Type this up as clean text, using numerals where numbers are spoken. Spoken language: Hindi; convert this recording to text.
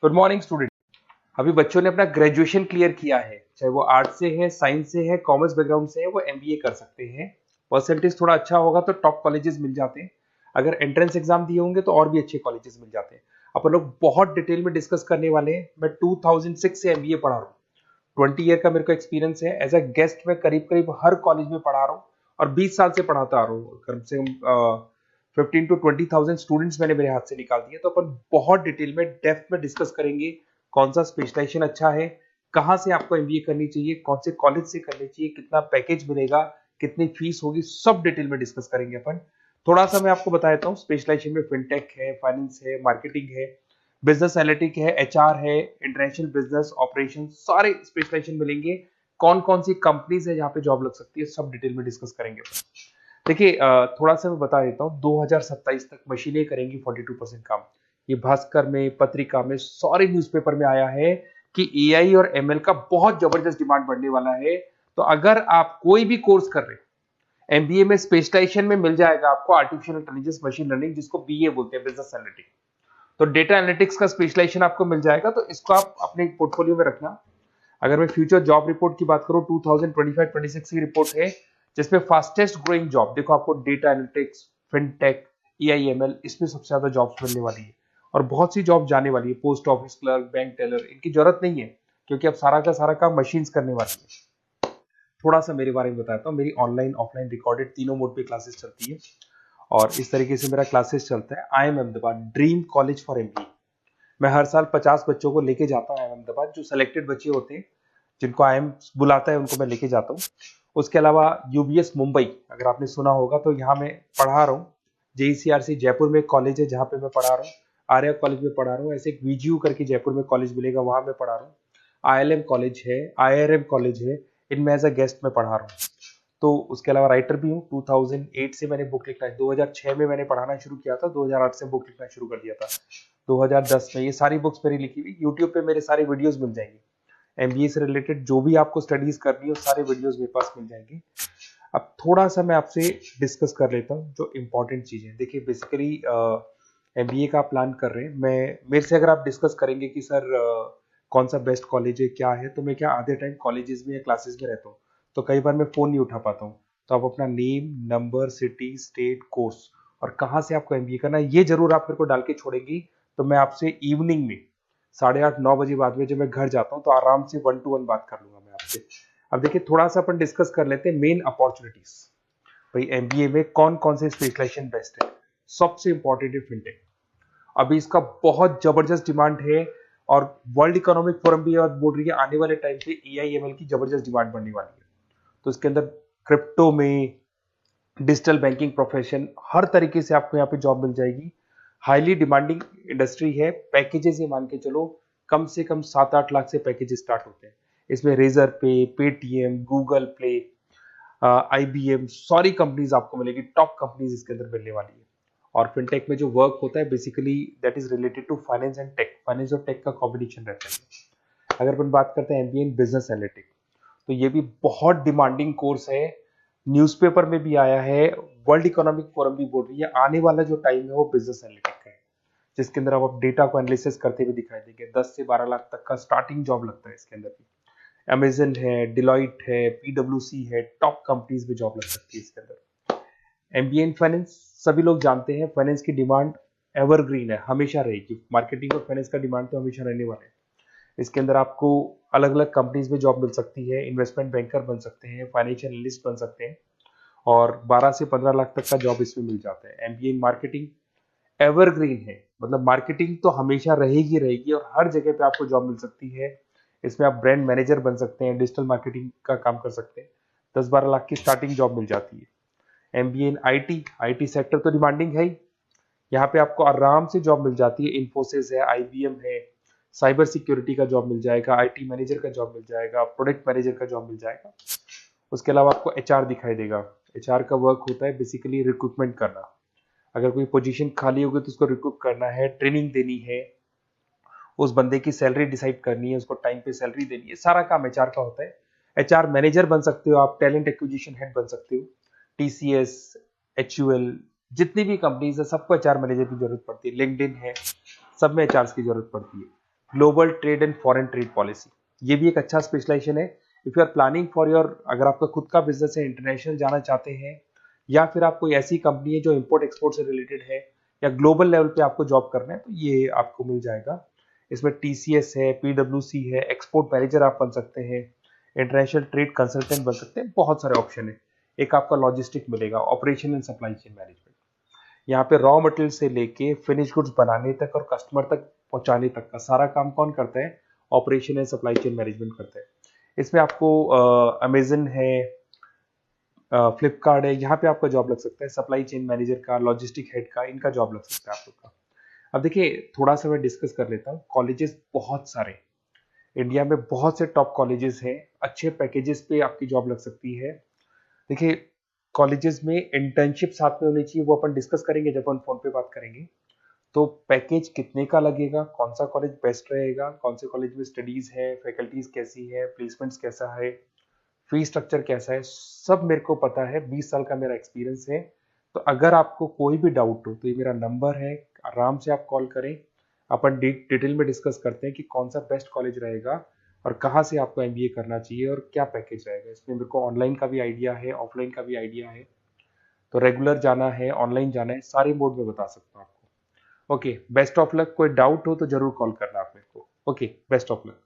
Good morning student. अभी बच्चों ने अपना ग्रेजुएशन क्लियर किया है, चाहे वो आर्ट्स से है, साइंस से है, कॉमर्स बैकग्राउंड से है, वो एमबीए कर सकते हैं। परसेंटेज थोड़ा अच्छा होगा तो टॉप कॉलेजेस मिल जाते हैं। अगर एंट्रेंस एग्जाम दिए होंगे तो और भी अच्छे कॉलेजेस मिल जाते हैं। अपन लोग बहुत डिटेल में डिस्कस करने वाले हैं। मैं 2006 से एमबीए पढ़ा रहा हूँ। 20 ईयर का मेरे को एक्सपीरियंस है। एज अ गेस्ट मैं करीब करीब हर कॉलेज में पढ़ा रहा हूँ और 20 साल से पढ़ाता आ रहा हूँ। कम से कम 15 to 20,000 स्टूडेंट्स मैंने मेरे हाथ से निकाल दिए। तो अपन बहुत डिटेल में डेप्थ में डिस्कस करेंगे कौन सा स्पेशलाइजेशन अच्छा है, कहाँ से आपको एमबीए करनी चाहिए, कौन से कॉलेज से करनी चाहिए, कितना पैकेज मिलेगा, कितनी फीस होगी, सब डिटेल में डिस्कस करेंगे अपन। थोड़ा सा मैं आपको बता देता हूँ। स्पेशलाइजेशन में फिनटेक है, फाइनेंस है, मार्केटिंग है, बिजनेस एनालिटिक है, एचआर है, इंटरनेशनल बिजनेस ऑपरेशन, सारे स्पेशलाइजेशन मिलेंगे। कौन कौन सी कंपनीज है जहाँ पे जॉब लग सकती है, सब डिटेल में डिस्कस करेंगे। देखिए, थोड़ा सा मैं बता देता हूँ। 2027 तक मशीनें करेंगी 42% काम। ये भास्कर में, पत्रिका में, सारे न्यूज़पेपर में आया है कि एआई और एमएल का बहुत जबरदस्त डिमांड बढ़ने वाला है। तो अगर आप कोई भी कोर्स कर रहे हैं, एमबीए में स्पेशलाइजेशन में मिल जाएगा आपको आर्टिफिशियल इंटेलिजेंस, मशीन लर्निंग, जिसको बीए बोलते हैं, बिजनेस एनालिटिक्स। तो डेटा एनालिटिक्स का स्पेशलाइजेशन आपको मिल जाएगा, तो इसको आप अपने पोर्टफोलियो में रखना। अगर मैं फ्यूचर जॉब रिपोर्ट की बात करूं, 2025-26 की रिपोर्ट है, जिसमें फास्टेस्ट ग्रोइंग जॉब देखो आपको डेटा एनालिटिक्स, फिनटेक, एआईएमएल, इसमें सबसे ज्यादा जॉब्स मिलने वाली है। और बहुत सी जॉब जाने वाली है। Post office clerk, bank teller, इनकी जरूरत नहीं है क्योंकि अब सारा का सारा काम मशीन्स करने वाली है। थोड़ा सा मेरे बारे में बताता हूँ। मेरी ऑनलाइन ऑफलाइन रिकॉर्डेड तीनों मोड पे क्लासेस चलती है और इस तरीके से मेरा क्लासेस चलता है। I am Ahmedabad dream college for MBA. मैं हर साल 50 बच्चों को लेके जाता हूँ अहमदाबाद। जो सिलेक्टेड बच्चे होते हैं, जिनको आईएम बुलाता है, उनको मैं लेके जाता हूँ। उसके अलावा यूबीएस मुंबई, अगर आपने सुना होगा, तो यहाँ मैं पढ़ा रहा हूँ। जेईसीआरसी जयपुर में एक कॉलेज है जहाँ पे मैं पढ़ा रहा हूँ। आर्या कॉलेज में पढ़ा रहा हूँ। ऐसे एक वीजीयू करके जयपुर में कॉलेज मिलेगा, वहां मैं पढ़ा रहा हूँ। आईएलएम कॉलेज है, आईआरएम कॉलेज है, इनमें एज अ गेस्ट में पढ़ा रहा हूँ। तो उसके अलावा राइटर भी हूँ। 2008 से मैंने बुक लिखना है। 2006 में मैंने पढ़ाना शुरू किया था, 2008 से बुक लिखना शुरू कर दिया था। 2010 में ये सारी बुक्स मेरी लिखी हुई यूट्यूब पे मेरे सारे वीडियोस मिल जाएंगे। एमबीए से रिलेटेड जो भी आपको स्टडीज करनी हो, सारे वीडियोस मेरे पास मिल जाएंगे। अब थोड़ा सा मैं आपसे डिस्कस कर लेता हूँ जो इंपॉर्टेंट चीजें। देखिए, बेसिकली एमबीए का आप प्लान कर रहे हैं, मैं मेरे से अगर आप डिस्कस करेंगे कि सर कौन सा बेस्ट कॉलेज है, क्या है, तो मैं क्या आधे टाइम कॉलेजेस में या क्लासेस में रहता हूँ, तो कई बार मैं फोन नहीं उठा पाता हूँ। तो आप अपना name, number, city, state, course और कहाँ से आपको एमबीए करना है, ये जरूर आप मेरे को डाल के छोड़ेंगी। तो मैं आपसे इवनिंग में 8:30-9 बजे बाद में जब मैं घर जाता हूँ, तो आराम से 1-to-1 बात कर लूंगा मैं आपसे। अब देखिए, थोड़ा सा अपन डिस्कस कर लेते हैं मेन अपॉर्चुनिटीज। भाई, एमबीए में कौन कौन से स्पेशलाइजेशन बेस्ट है। सबसे इंपॉर्टेंट है फिनटेक। अभी इसका बहुत जबरदस्त डिमांड है और वर्ल्ड इकोनॉमिक फोरम भी बोल रही है आने वाले टाइम पे एआईएमएल की जबरदस्त डिमांड बढ़ने वाली है। तो इसके अंदर क्रिप्टो में, डिजिटल बैंकिंग प्रोफेशन, हर तरीके से आपको यहाँ पे जॉब मिल जाएगी। हाईली डिमांडिंग इंडस्ट्री है। पैकेजेस ये मान के चलो, कम से कम 7-8 लाख से पैकेजेस स्टार्ट होते हैं। इसमें रेजर पे, पेटीएम, गूगल प्ले, आईबीएम, सारी कंपनीज आपको मिलेगी। टॉप कंपनीज इसके अंदर मिलने वाली है। और फिनटेक में जो वर्क होता है, basically that is related to finance and tech. Finance और टेक का कॉम्बिनेशन रहता है। अगर अपन बात करते हैं एमबीए इन बिजनेस एनालिटिक्स, तो ये भी बहुत डिमांडिंग कोर्स है। न्यूज़पेपर में भी आया है, वर्ल्ड इकोनॉमिक फोरम भी बोल रही है आने वाला जो टाइम है वो बिजनेस एनालिटिक्स का है, जिसके अंदर आप डेटा को एनालिसिस करते हुए दिखाई देंगे। 10 से 12 लाख तक का स्टार्टिंग जॉब लगता है इसके अंदर भी। अमेजन है, डिलॉइट है, पीडब्ल्यूसी है, टॉप कंपनीज में जॉब लग सकती है इसके अंदर। एमबीए इन फाइनेंस, सभी लोग जानते हैं फाइनेंस की डिमांड एवरग्रीन है, हमेशा रहेगी। मार्केटिंग और फाइनेंस का डिमांड तो हमेशा रहने वाला है। इसके अंदर आपको अलग अलग कंपनीज में जॉब मिल सकती है। इन्वेस्टमेंट बैंकर बन सकते हैं, फाइनेंशियल एनालिस्ट बन सकते हैं और 12 से 15 लाख तक का जॉब इसमें मिल जाता है। एमबीए इन मार्केटिंग एवरग्रीन है, मतलब मार्केटिंग तो हमेशा रहेगी रहेगी और हर जगह पे आपको जॉब मिल सकती है। इसमें आप ब्रांड मैनेजर बन सकते हैं, डिजिटल मार्केटिंग का काम कर सकते हैं। 10-12 लाख की स्टार्टिंग जॉब मिल जाती है। MBA in IT, IT sector तो डिमांडिंग है ही। यहाँ पे आपको आराम से जॉब मिल जाती है। इन्फोसिस है, आईबीएम है, साइबर सिक्योरिटी का जॉब मिल जाएगा, आईटी मैनेजर का जॉब मिल जाएगा, प्रोडक्ट मैनेजर का जॉब मिल जाएगा। उसके अलावा आपको एचआर दिखाई देगा। एचआर का वर्क होता है बेसिकली रिक्रूटमेंट करना। अगर कोई पोजीशन खाली होगी तो उसको रिक्रूट करना है, ट्रेनिंग देनी है, उस बंदे की सैलरी डिसाइड करनी है, उसको टाइम पे सैलरी देनी है, सारा काम एचआर का होता है। एचआर मैनेजर बन सकते हो आप, टैलेंट एक्विजिशन हेड बन सकते हो। टीसीएस, एचयूएल, जितनी भी कंपनीज है सबको एचआर मैनेजर की जरूरत पड़ती है। लिंक्डइन है, सब में एचआर की जरूरत पड़ती है। Global trade and foreign trade policy, ये भी एक अच्छा स्पेशलाइजेशन है। If you are planning for your, अगर आपका खुद का बिजनेस है, इंटरनेशनल जाना चाहते हैं, या फिर आप कोई ऐसी कंपनी है जो इंपोर्ट एक्सपोर्ट से रिलेटेड है, या ग्लोबल लेवल पे आपको जॉब करना है, तो ये आपको मिल जाएगा। इसमें टीसीएस है, पीडब्ल्यूसी है, एक्सपोर्ट मैनेजर आप बन सकते हैं, इंटरनेशनल ट्रेड कंसल्टेंट बन सकते हैं, बहुत सारे ऑप्शन है। एक आपका लॉजिस्टिक मिलेगा, operation and supply chain management, यहाँ पे रॉ मटेरियल से लेके फिनिश गुड्स बनाने तक और कस्टमर तक पहुंचाने तक का सारा काम कौन करता है? Operation and supply chain management करता है। इसमें आपको अमेजन है, फ्लिपकार्ट है, यहाँ पे आपका जॉब लग सकता है, सप्लाई चेन मैनेजर का, लॉजिस्टिक हेड का, इनका जॉब लग सकता है आप लोग का। अब देखिए, थोड़ा सा मैं डिस्कस कर लेता हूँ। कॉलेजेस बहुत सारे इंडिया में, बहुत से टॉप कॉलेजेस हैं, अच्छे पैकेजेस पे आपकी जॉब लग सकती है। देखिए, कॉलेजेस में इंटर्नशिप साथ में होनी चाहिए, वो अपन डिस्कस करेंगे जब अपन फोन पे बात करेंगे। तो पैकेज कितने का लगेगा, कौन सा कॉलेज बेस्ट रहेगा, कौन से कॉलेज में स्टडीज है, फैकल्टीज कैसी है, प्लेसमेंट्स कैसा है, फी स्ट्रक्चर कैसा है, सब मेरे को पता है, 20 साल का मेरा एक्सपीरियंस है। तो अगर आपको कोई भी डाउट हो तो ये मेरा नंबर है, आराम से आप कॉल करें। अपन डिटेल में डिस्कस करते हैं कि कौन सा बेस्ट कॉलेज रहेगा और कहाँ से आपको एमबीए करना चाहिए और क्या पैकेज रहेगा। इसमें मेरे को ऑनलाइन का भी आइडिया है, ऑफलाइन का भी आइडिया है, तो रेगुलर जाना है, ऑनलाइन जाना है, सारे मोड में बता सकता हूँ आपको। Okay, best of luck. कोई डाउट हो तो जरूर कॉल करना आप मेरे को। Okay, best of luck.